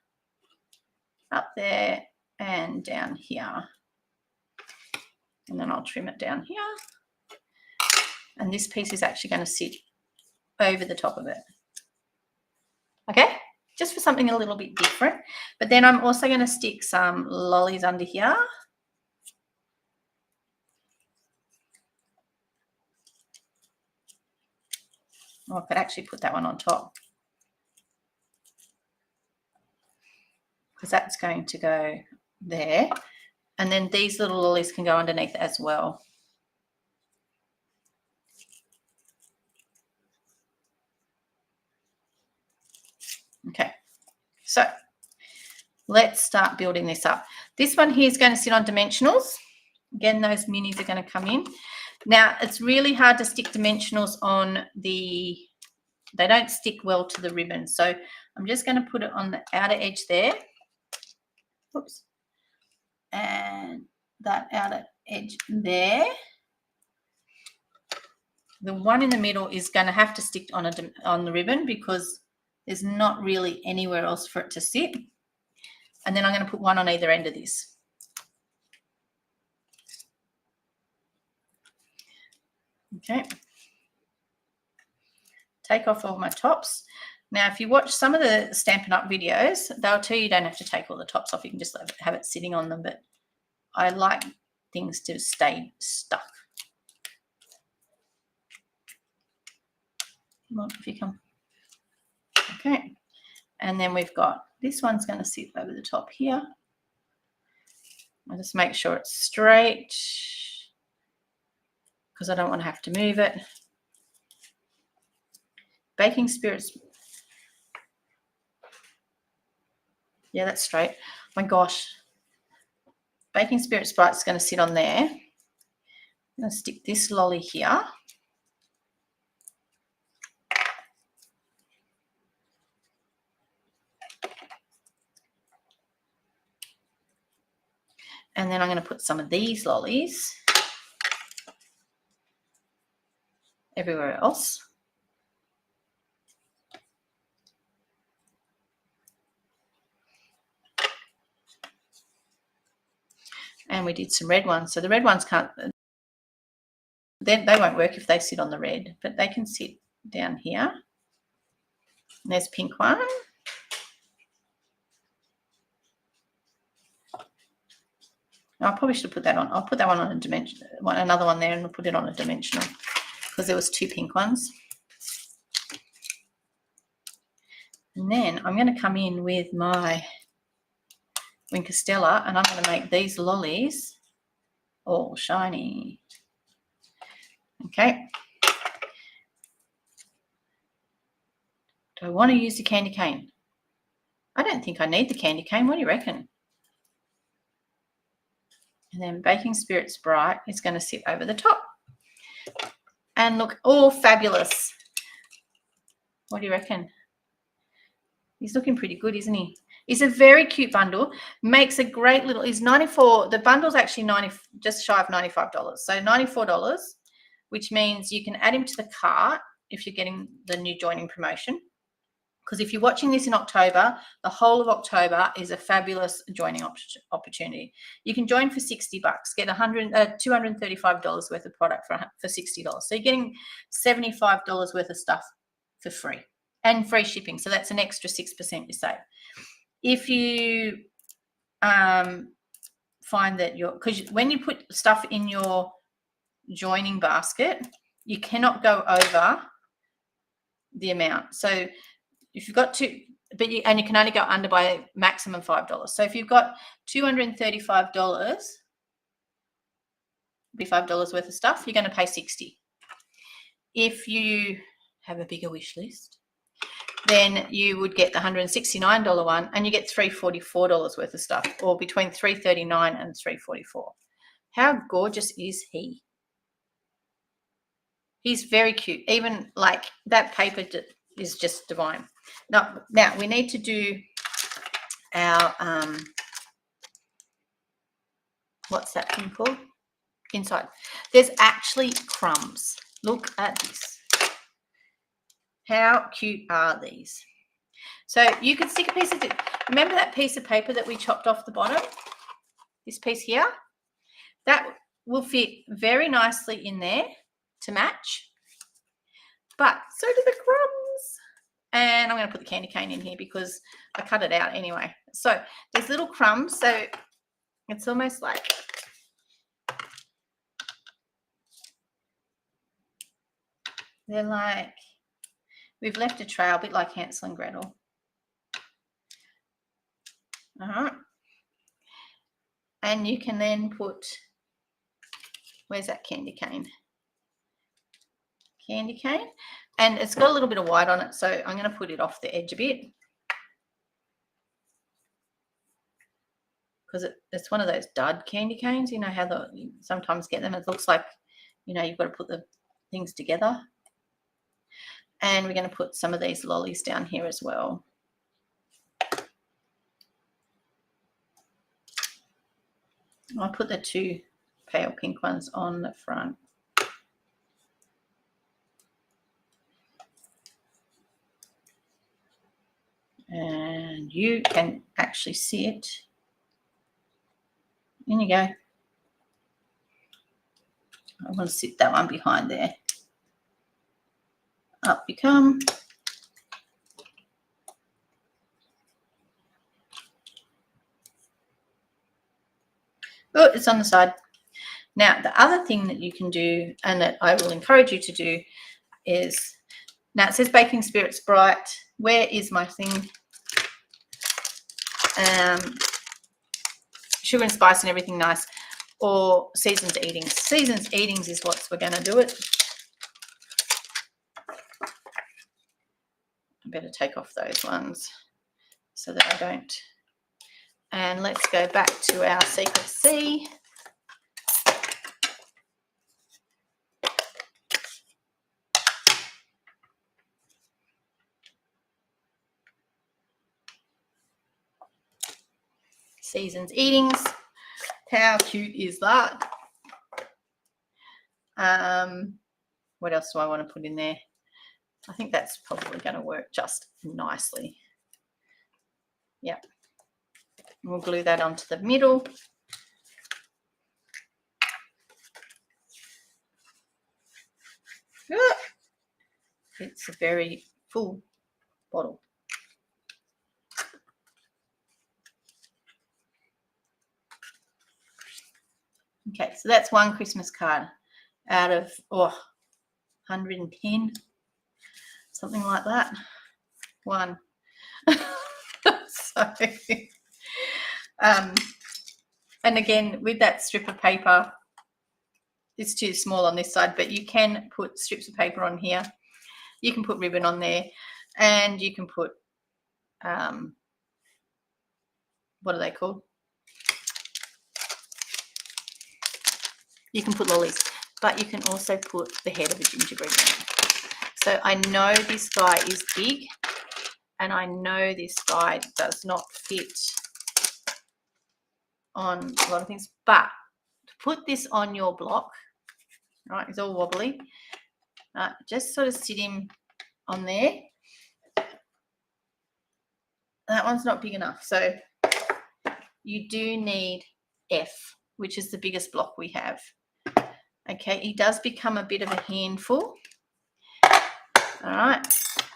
up there, and down here. And then I'll trim it down here. And this piece is actually going to sit over the top of it. Okay? Just for something a little bit different. But then I'm also going to stick some lollies under here. Oh, I could actually put that one on top. Because that's going to go there. And then these little lollies can go underneath as well. Okay, so let's start building this up. This one here is going to sit on dimensionals. Again, those minis are going to come in. Now, it's really hard to stick dimensionals on the, they don't stick well to the ribbon. So I'm just going to put it on the outer edge there. Oops. And that outer edge there. The one in the middle is going to have to stick on the ribbon because there's not really anywhere else for it to sit. And then I'm going to put one on either end of this. Okay. Take off all my tops. Now, if you watch some of the Stampin' Up videos, they'll tell you don't have to take all the tops off. You can just have it sitting on them. But I like things to stay stuck. Come on, if you come. Okay. And then we've got, this one's going to sit over the top here. I'll just make sure it's straight because I don't want to have to move it. Baking spirits. Yeah, that's straight. Oh my gosh. Baking spirit sprite's going to sit on there. I'm going to stick this lolly here. And then I'm going to put some of these lollies everywhere else. And we did some red ones. So the red ones can't, they won't work if they sit on the red, but they can sit down here. And there's pink one. I probably should put that on. I'll put that one on a dimension, another one there, and I'll put it on a dimensional because there was two pink ones. And then I'm going to come in with my Wink Stella, and I'm going to make these lollies all shiny. Okay. Do I want to use the candy cane? I don't think I need the candy cane. What do you reckon? And then Baking Spirit Sprite is going to sit over the top. And look, all fabulous. What do you reckon? He's looking pretty good, isn't he? It's a very cute bundle. Makes a great little, is 94, the bundle's actually just shy of $95. So $94, which means you can add him to the cart if you're getting the new joining promotion. Because if you're watching this in October, the whole of October is a fabulous joining opportunity. You can join for $60, get $235 worth of product for $60. So you're getting $75 worth of stuff for free and free shipping. So that's an extra 6% you save. If you find that because when you put stuff in your joining basket, you cannot go over the amount. So if you've got and you can only go under by maximum $5. So if you've got $235, be $5 worth of stuff, you're going to pay $60. If you have a bigger wish list, then you would get the $169 one, and you get $344 worth of stuff, or between $339 and $344. How gorgeous is he? He's very cute. Even like that paper is just divine. Now we need to do our what's that thing called? Inside. There's actually crumbs. Look at this. How cute are these? So you could stick a piece of, remember that piece of paper that we chopped off the bottom? This piece here? That will fit very nicely in there to match. But so do the crumbs. And I'm going to put the candy cane in here because I cut it out anyway. So there's little crumbs. So it's almost like they're like, we've left a trail, a bit like Hansel and Gretel. All right. And you can then put, where's that candy cane? Candy cane. And it's got a little bit of white on it, so I'm going to put it off the edge a bit. because it's one of those dud candy canes. You know how you sometimes get them. It looks like, you know, you've got to put the things together. And we're going to put some of these lollies down here as well. I'll put the 2 pale pink ones on the front. And you can actually see it. In you go. I want to sit that one behind there. Up you come. Oh, it's on the side. Now, the other thing that you can do, and that I will encourage you to do, is, now it says Baking Spirits Bright. Where is my thing? Sugar and spice and everything nice, or Seasons Eatings. Seasons Eatings is what we're going to do it. I better take off those ones so that I don't. And let's go back to our Secret C. Seasons Eatings. How cute is that? What else do I want to put in there? I think that's probably going to work just nicely. Yep. We'll glue that onto the middle. It's a very full bottle. Okay, so that's one Christmas card out of 110, something like that. One. So, and again, with that strip of paper, it's too small on this side, but you can put strips of paper on here. You can put ribbon on there, and you can put, what are they called? You can put lollies, but you can also put the head of a gingerbread man. So I know this guy is big, and I know this guy does not fit on a lot of things, but to put this on your block, right, it's all wobbly, just sort of sit him on there. That one's not big enough, so you do need F, which is the biggest block we have. Okay, he does become a bit of a handful. All right,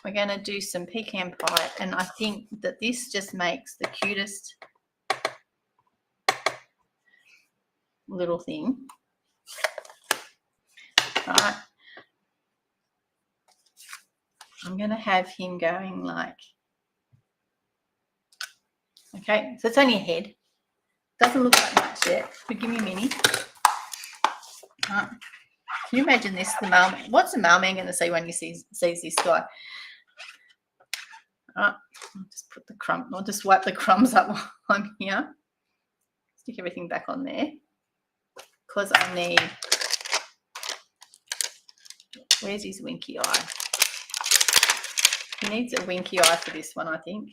we're going to do some pecan pie, and I think that this just makes the cutest little thing. All right, I'm going to have him going like, okay, so it's only a head. Doesn't look like much yet, but give me a mini. Can you imagine this? The mailman. What's the mailman going to say when he sees this guy? I'll just put the crumb. I'll just wipe the crumbs up while I'm here. Stick everything back on there because I need. Where's his winky eye? He needs a winky eye for this one, I think.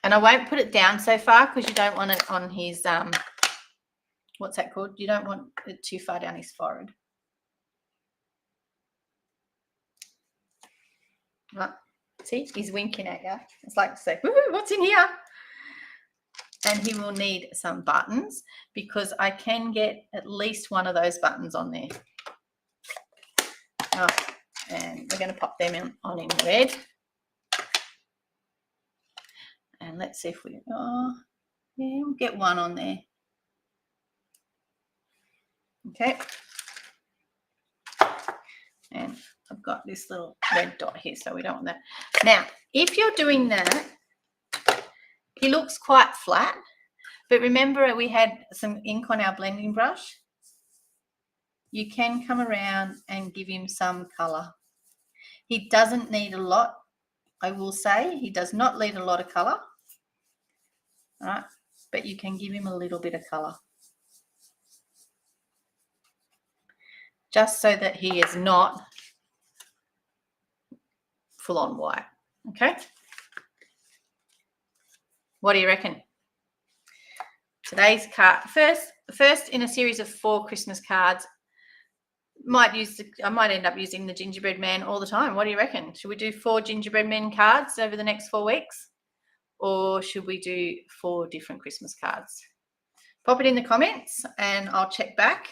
And I won't put it down so far because you don't want it on his, what's that called? You don't want it too far down his forehead. Right. See, he's winking at you. It's like to say, woo, what's in here? And he will need some buttons because I can get at least one of those buttons on there. Oh, and we're going to pop them on in red. And let's see if we, yeah, we'll get one on there. Okay. And I've got this little red dot here, so we don't want that. Now, if you're doing that, he looks quite flat, but remember we had some ink on our blending brush. You can come around and give him some colour. He doesn't need a lot I will say he does not need a lot of colour. All right, but you can give him a little bit of colour. Just so that he is not full on white. Okay. What do you reckon? Today's card, first in a series of 4 Christmas cards. I might end up using the Gingerbread Man all the time. What do you reckon? Should we do 4 Gingerbread Men cards over the next 4 weeks? Or should we do 4 different Christmas cards? Pop it in the comments and I'll check back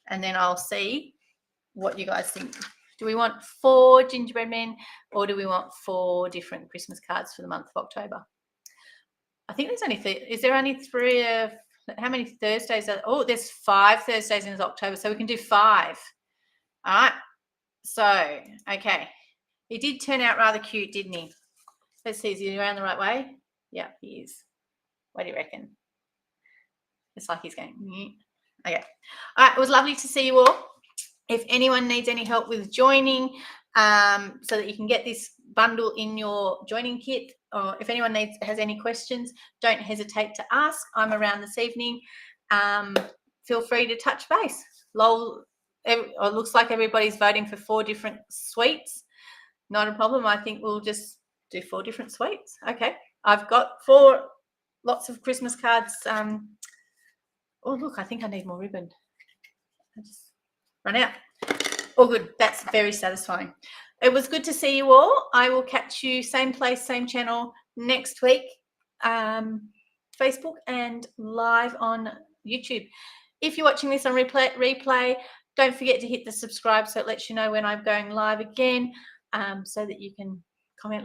and then I'll see what you guys think. Do we want 4 Gingerbread Men or do we want 4 different Christmas cards for the month of October? I think there's only is there only 3 how many Thursdays are there's 5 Thursdays in October, so we can do 5. All right, so okay, he did turn out rather cute, didn't he? Let's see, is he around the right way? Yeah, he is. What do you reckon? It's like he's going okay. All right, it was lovely to see you all. If anyone needs any help with joining so that you can get this bundle in your joining kit, or if anyone has any questions, don't hesitate to ask. I'm around this evening. Feel free to touch base. It looks like everybody's voting for 4 different sweets. Not a problem. I think we'll just do 4 different sweets. Okay. I've got lots of Christmas cards. Oh, look, I think I need more ribbon. I just run out. All good. That's very satisfying. It was good to see you all. I will catch you same place, same channel next week, Facebook and live on YouTube. If you're watching this on replay, don't forget to hit the subscribe so it lets you know when I'm going live again, so that you can comment.